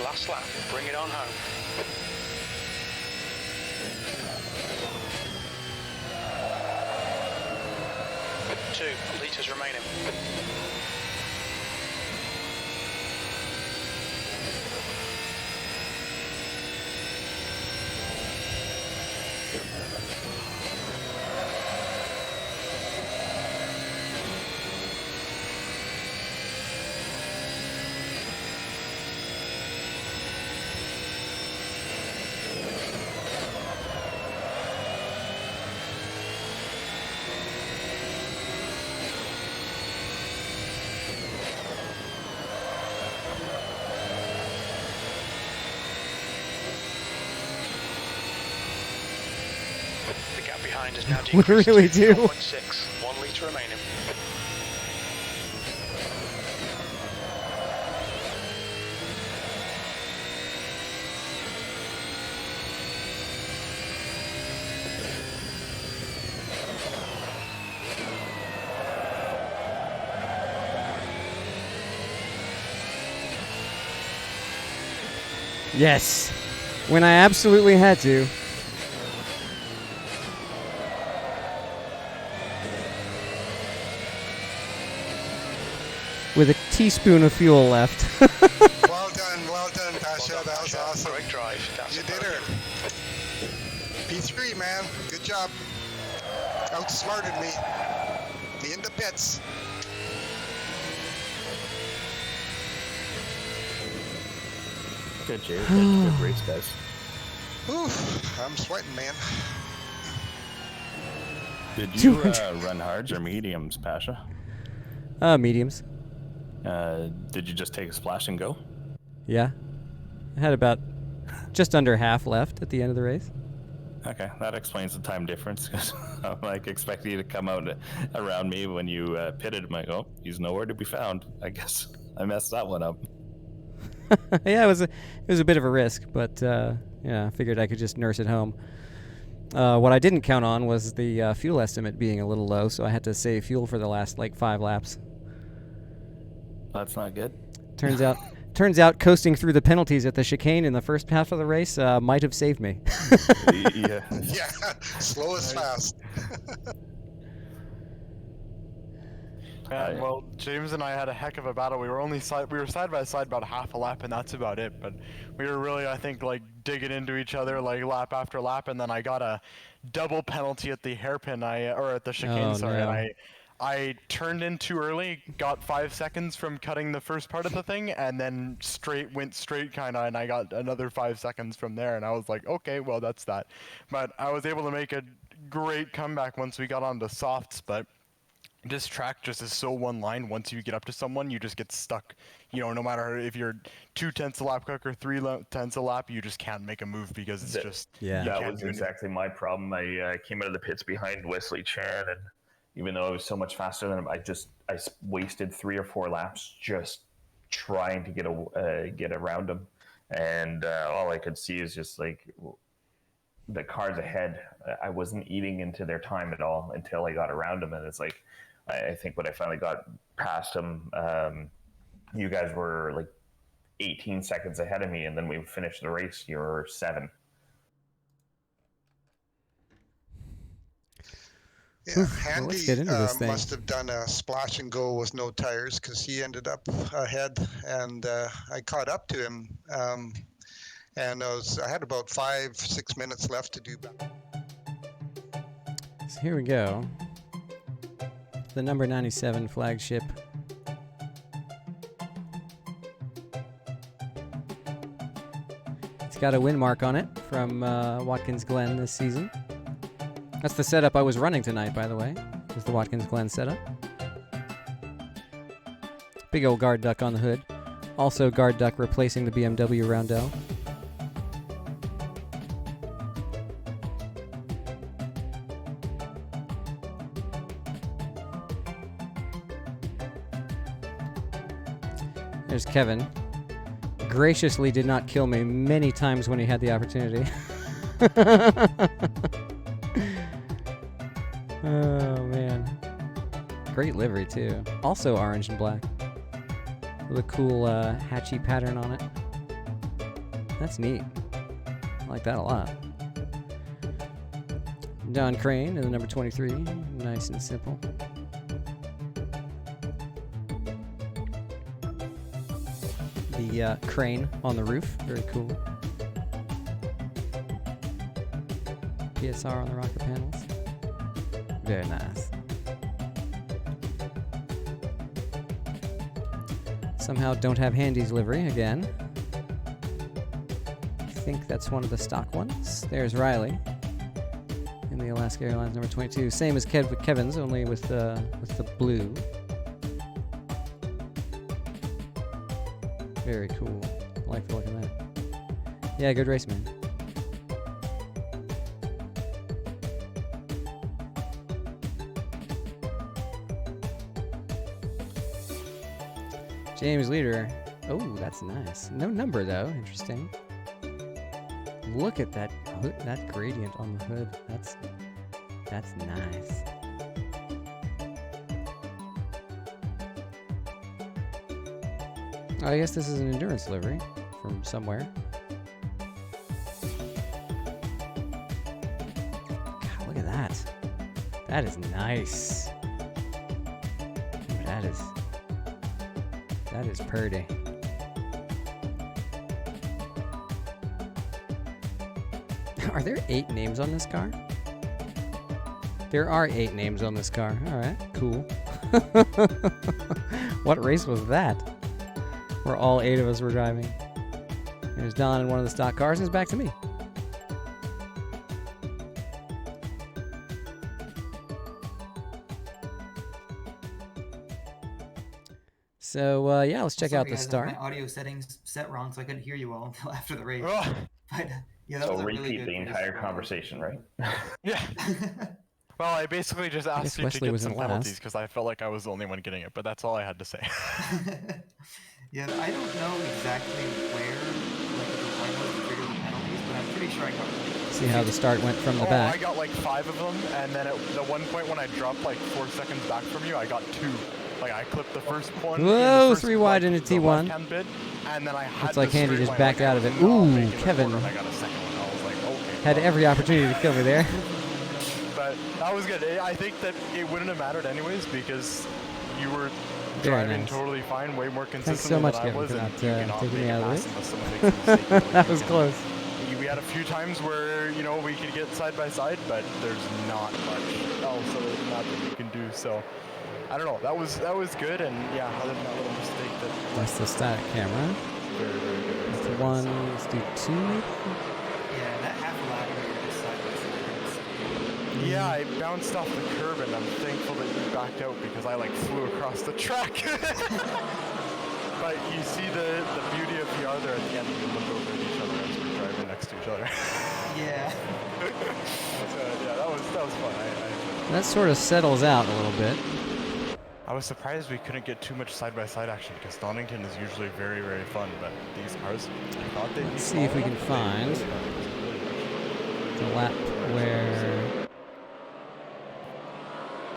Last lap, bring it on home. 2 litres remaining. The gap behind is now We decreased really to do. 0.6. 1 litre remaining. Yes. When I absolutely had to. With a teaspoon of fuel left. Well done, Pasha. That was awesome. Great drive. That's You did her. P3, man. Good job. Outsmarted me. In the pits. Good, Jay. Good race, guys. Oof, I'm sweating, man. Did you run hards or mediums, Pasha? Mediums. Did you just take a splash and go? Yeah. I had about just under half left at the end of the race. Okay, that explains the time difference. Cause I'm like expecting you to come out around me when you pitted. I'm like, oh, he's nowhere to be found. I guess I messed that one up. Yeah, it was a bit of a risk, but yeah, I figured I could just nurse it home. What I didn't count on was the fuel estimate being a little low, so I had to save fuel for the last 5 laps. That's not good. Turns out coasting through the penalties at the chicane in the first half of the race might have saved me. Yeah. Yeah, slow is fast. Well, James and I had a heck of a battle. We were side by side about half a lap, and that's about it. But we were really, I think, digging into each other lap after lap, and then I got a double penalty at the hairpin, or at the chicane. Oh, sorry, no. and I turned in too early, got 5 seconds from cutting the first part of the thing, and then went straight kind of, and I got another 5 seconds from there, and I was like, okay, well, that's that. But I was able to make a great comeback once we got onto softs, but this track just is so one line. Once you get up to someone, you just get stuck. No matter if you're 2/10 a lap quick or 3/10 a lap, you just can't make a move because it's just... Yeah. That was exactly my problem. I came out of the pits behind Wesley Chan, and even though I was so much faster than him, I wasted 3 or 4 laps just trying to get around him, and all I could see is just the cars ahead. I wasn't eating into their time at all until I got around them, and it's I think when I finally got past him, you guys were 18 seconds ahead of me, and then we finished the race. You were 7. Yeah, Well, Handy let's get into this thing. must have done a splash and go with no tires because he ended up ahead, and I caught up to him. And I had about 5-6 minutes left to do that. So here we go. The number 97 flagship. It's got a win mark on it from Watkins Glen this season. That's the setup I was running tonight, by the way. Was the Watkins Glen setup. Big old guard duck on the hood. Also guard duck replacing the BMW Roundel. There's Kevin. Graciously did not kill me many times when he had the opportunity. Oh, man. Great livery, too. Also orange and black. With a cool hatchy pattern on it. That's neat. I like that a lot. Don Crane in the number 23. Nice and simple. The crane on the roof. Very cool. PSR on the rocker panels. Very nice. Somehow don't have Handy's livery again. I think that's one of the stock ones. There's Riley in the Alaska Airlines number 22. Same as Kevin's, only with the blue. Very cool. I like the look of that. Yeah, good race, man. James Leader. Oh, that's nice. No number though. Interesting. Look at that hood, that gradient on the hood. That's nice. I guess this is an endurance livery from somewhere. That is nice. That is pretty. Are there 8 names on this car? There are 8 names on this car. All right, cool. What race was that? Where all 8 of us were driving. There's Don in one of the stock cars, and it's back to me. So, yeah, let's check out the Sorry, guys, start. my audio settings set wrong, so I couldn't hear you all until after the race. Oh, But yeah, that So was a repeat really good the race entire for me. conversation, right? yeah. Well, I basically just guess asked you Wesley to get was some in last. penalties because I felt like I was the only one getting it, but that's all I had to say. Yeah, I don't know exactly where, like, the line was to trigger the penalties, but I'm pretty sure I got like, See how the start went from the I back. got like 5 of them, and then at the one point when I dropped like 4 seconds back from you, I got 2. Like I clipped the first one. Whoa, 3 wide into the T1. left-hand bit, and then I had Looks like the Handy straight just line, backed like, I out of was it. not Ooh, making the Kevin. corner, and I got a second one. I was like, okay. Had well. every opportunity to kill me there. But that was good. I think that it wouldn't have mattered anyways because you were Very driving nice. totally fine, way more Thanks consistently so much, than I Kevin, was, for and not you cannot taking make me a out of the pass race. unless someone makes a mistake. That was close. We had a few times where, you know, we could get side by side, but there's not much else other than that you can do. So I don't know. That was good, and yeah, other than that little mistake, that That's the static camera. very good. That's the 1, let's do 2 maybe? yeah, that half a lap where you're just side by side. Yeah, I bounced off the curb, and I'm thankful that you backed out because I like flew across the track. But you see the beauty of PR there at the end. You look over at each other as we're driving next to each other. Yeah. Yeah, that was fun. That sort of settles out a little bit. I was surprised we couldn't get too much side by side action because Donington is usually very, very fun, but these cars, I thought they'd be Let's see if we small can enough. find the lap where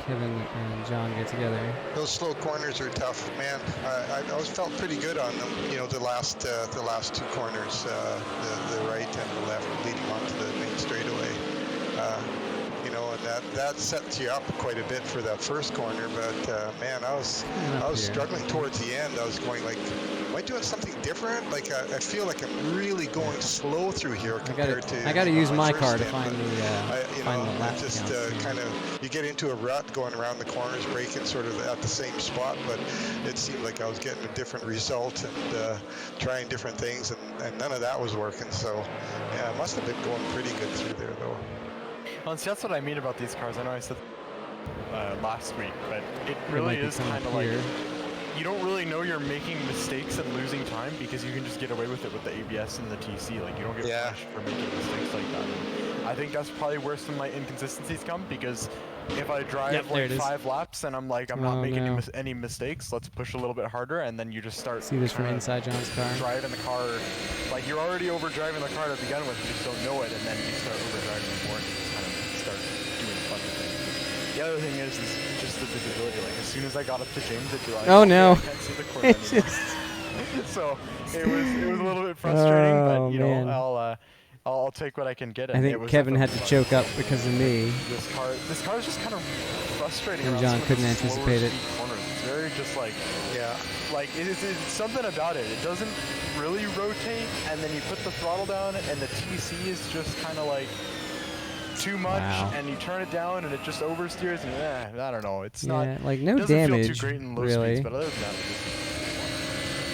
Kevin and John get together. Those slow corners are tough, man. I always felt pretty good on them. You know, the last 2 corners, the right and the left, leading onto the main straightaway. You know, and that sets you up quite a bit for that first corner. But man, I was struggling towards the end. I was going like, am I doing something different? Like I feel like I'm really going slow through here compared to. I gotta use my first car to stint, find but the find the lap just counts. kind of you get into a rut going around the corners, braking sort of at the same spot, but it seemed like I was getting a different result and trying different things, and none of that was working. So yeah, I must have been going pretty good through there though. Well, see, that's what I mean about these cars. I know I said last week, but it They really might be is coming kind of up like here. you don't really know you're making mistakes and losing time because you can just get away with it with the ABS and the TC. Like you don't get punished for making mistakes like that. And I think that's probably where some of my inconsistencies come because if I drive Yep, there like it is. 5 laps and I'm like I'm not Oh, making no. any mistakes, let's push a little bit harder, and then you just start See this from kinda inside John's car. driving the car like you're already overdriving the car to begin with, you just don't know it, and then you start overdriving it more and you kind of start doing funny things. The other thing is just the visibility. Like as soon as I got up to James, it'd be like, Oh, okay, no. I can't see the corner It's anymore. just- So it was a little bit frustrating, Oh, but you man. know I'll take what I can get. I And it think was Kevin had to definitely choke up because of me. fun. This car is just kind of frustrating. And around John some of the couldn't slower anticipate it. speed corners. It's very just like Yeah. like it's something about it. It doesn't really rotate, and then you put the throttle down, and the TC is just kind of like too much, Wow. and you turn it down, and it just oversteers, and I don't know. It's not. Yeah, like no It doesn't damage, feel too great in low really. speeds, but other than that, it's just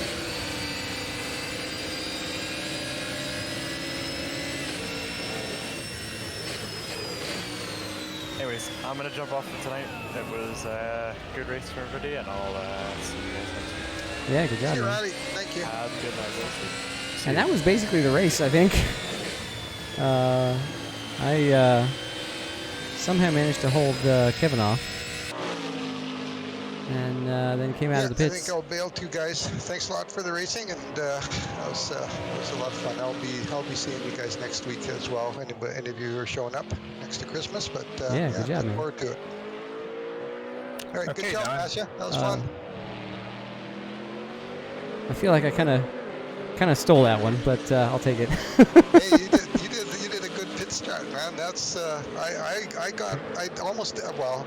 anyways, I'm gonna jump off for tonight. It was a good race for everybody, and I'll see you guys next week. Yeah, good job, See you, man. Riley. Thank you. Have a good night, guys. And that was basically the race, I think. I somehow managed to hold Kevin off. And then came out of the I pits. think I'll bail too, guys. Thanks a lot for the racing, and that was a lot of fun. I'll be seeing you guys next week as well. Any of you who are showing up next to Christmas, but Yeah, good job, look man. forward to it. All right, Okay, good job, Don. Asha. That was fun. I feel like I kind of stole that one, but I'll take it. Hey, you did a good pit start. Man, that's I almost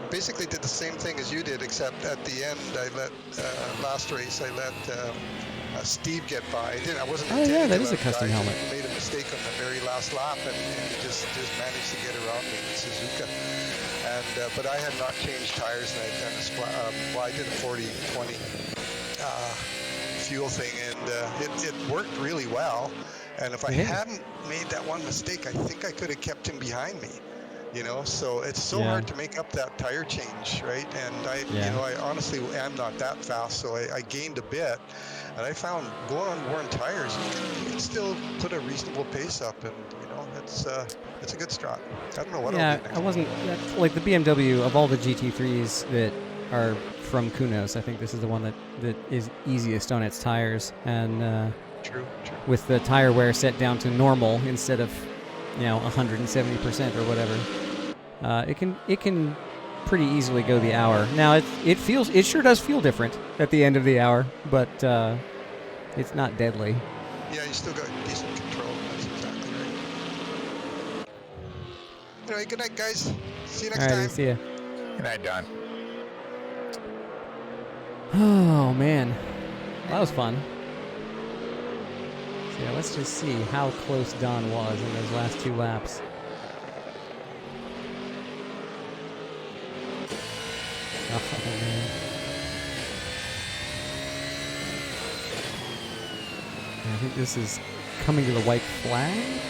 basically did the same thing as you did, except at the end I let last race I let Steve get by. I wasn't Oh, intending yeah, that to is let a him custom die. helmet. He made a mistake on the very last lap, and he just managed to get around me in Suzuka. And but I had not changed tires, and I'd done I did a 40-20 fuel thing, and it worked really well. And if I Yeah. hadn't made that one mistake, I think I could have kept him behind me. So it's so Yeah. hard to make up that tire change, right? And I honestly am not that fast, so I gained a bit, and I found going on worn tires, you can still put a reasonable pace up, and it's a good strat. I don't know what I'll do next. I wasn't like the BMW of all the GT3s that are from Kunos. I think this is the one that is easiest on its tires, and True. with the tire wear set down to normal instead of 170% or whatever, it can pretty easily go the hour. Now it sure does feel different at the end of the hour, but it's not deadly. Yeah, you still got decent control. That's exactly right. Anyway, good night, guys. See you next time. See ya. Good night, Don. Oh man, that was fun. So yeah, let's just see how close Don was in those last 2 laps. Oh man. I think this is coming to the white flag.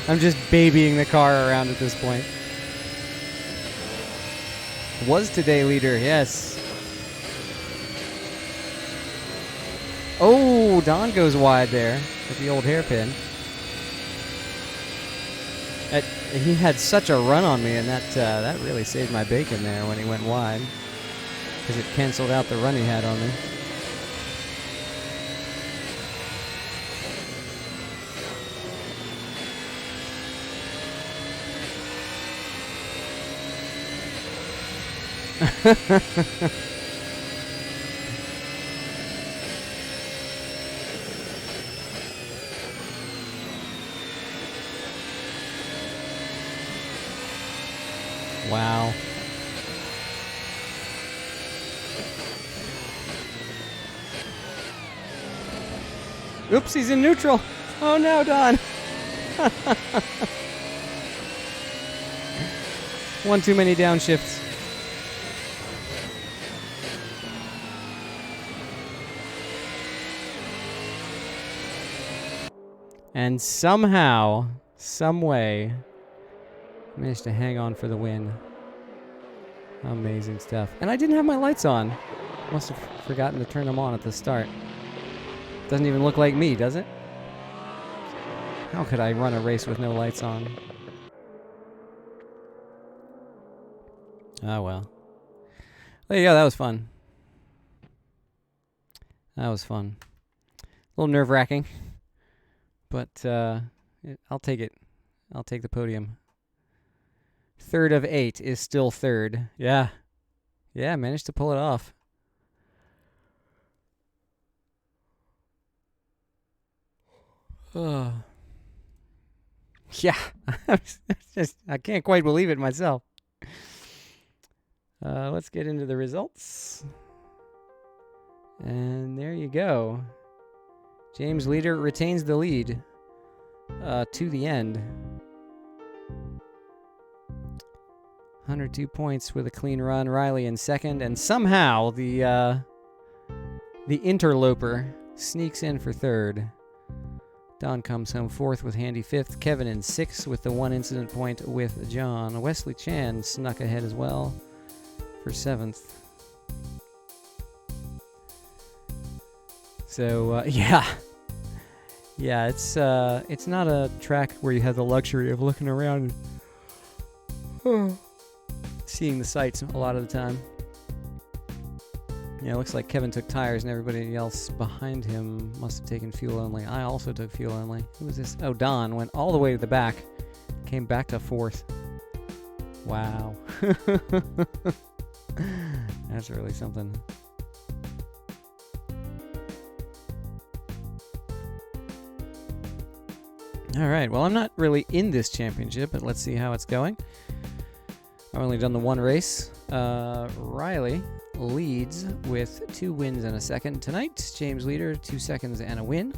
I'm just babying the car around at this point. Was today leader, yes. Oh, Don goes wide there with the old hairpin. He had such a run on me, and that really saved my bacon there when he went wide, because it canceled out the run he had on me. Wow. Oops, he's in neutral. Oh no, Don. One too many downshifts. And somehow, some way, managed to hang on for the win. Amazing stuff. And I didn't have my lights on. Must have forgotten to turn them on at the start. Doesn't even look like me, does it? How could I run a race with no lights on? Oh well. There you go, that was fun. That was fun. A little nerve-wracking. But I'll take it. I'll take the podium. 3rd of 8 is still 3rd. Yeah. Yeah, managed to pull it off. Oh. Yeah. I can't quite believe it myself. Let's get into the results. And there you go. James Leader retains the lead to the end. 102 points with a clean run. Riley in second, and somehow the interloper sneaks in for 3rd. Don comes home 4th with handy 5th. Kevin in 6th with the 1 incident point with John. Wesley Chan snuck ahead as well for 7th. So yeah, it's not a track where you have the luxury of looking around and seeing the sights a lot of the time. Yeah, it looks like Kevin took tires and everybody else behind him must have taken fuel only. I also took fuel only. Who was this? Oh, Don went all the way to the back. Came back to 4th. Wow. That's really something. All right, well, I'm not really in this championship, but let's see how it's going. I've only done the one race. Riley leads with 2 wins and a second tonight. James Leader, 2 seconds and a win.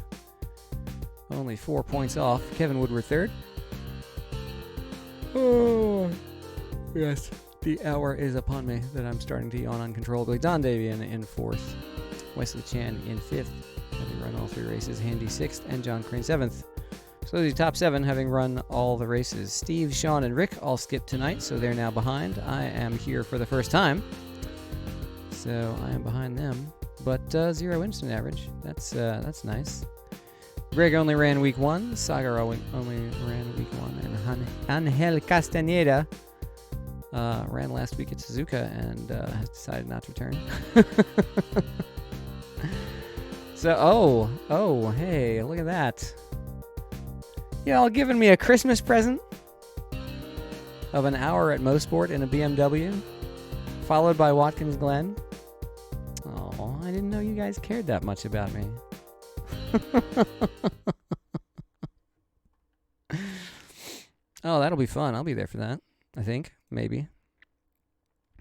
Only 4 points off. Kevin Woodward third. Oh, yes. The hour is upon me that I'm starting to yawn uncontrollably. Don Davian in 4th. Wesley Chan in 5th, having run all 3 races. Handy 6th, and John Crane 7th. So the top 7 having run all the races. Steve, Sean, and Rick all skipped tonight, so they're now behind. I am here for the first time, so I am behind them. But 0 instant average. That's nice. Greg only ran week 1. Sagar only ran week 1, and Angel Castaneda ran last week at Suzuka and has decided not to return. So, hey, look at that. Y'all giving me a Christmas present of an hour at Mosport in a BMW, followed by Watkins Glen. Oh, I didn't know you guys cared that much about me. Oh, that'll be fun. I'll be there for that, I think. Maybe.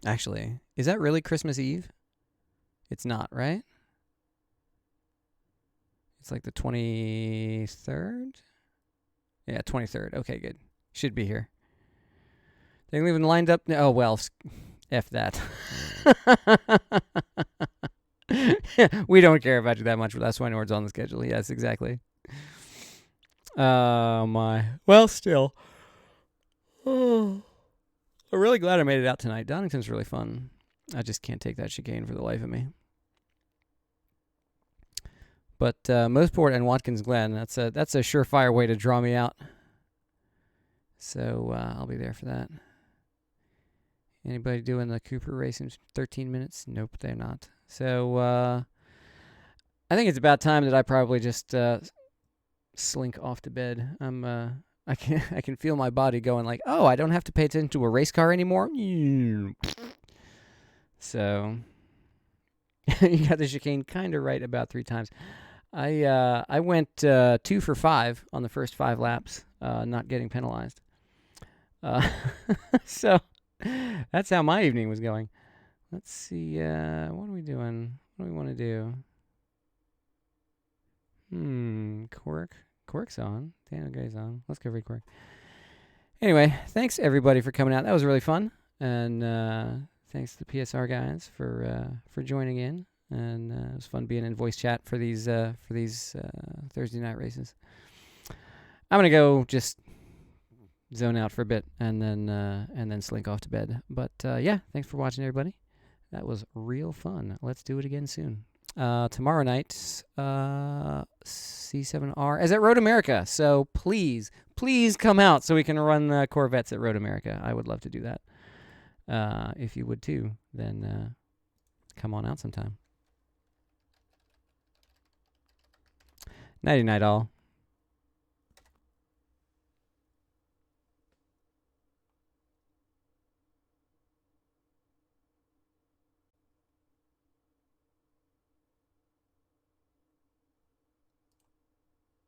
Actually, is that really Christmas Eve? It's not, right? It's like the 23rd? Yeah, 23rd. Okay, good. Should be here. They're even lined up. Oh, well, F that. We don't care about you that much, but that's why Nord's on the schedule. Yes, exactly. Oh, my. Well, still. Oh. I'm really glad I made it out tonight. Donington's really fun. I just can't take that chicane for the life of me. But Mosport and Watkins Glen, that's a surefire way to draw me out. So I'll be there for that. Anybody doing the Cooper race in 13 minutes? Nope, they're not. So I think it's about time that I probably just slink off to bed. I can feel my body going like, oh, I don't have to pay attention to a race car anymore. So you got the chicane kind of right about 3 times. I went 2 for 5 on the first 5 laps, not getting penalized. So that's how my evening was going. Let's see, what are we doing? What do we want to do? Quirk's on. Daniel Gay's on. Let's go for Quirk. Anyway, thanks everybody for coming out. That was really fun, and thanks to the PSR guys for joining in. And it was fun being in voice chat for these Thursday night races. I'm gonna go just zone out for a bit and then slink off to bed. But yeah, thanks for watching, everybody. That was real fun. Let's do it again soon. Tomorrow night, C7R is at Road America. So please come out so we can run Corvettes at Road America. I would love to do that. If you would too, then come on out sometime. Nighty night all.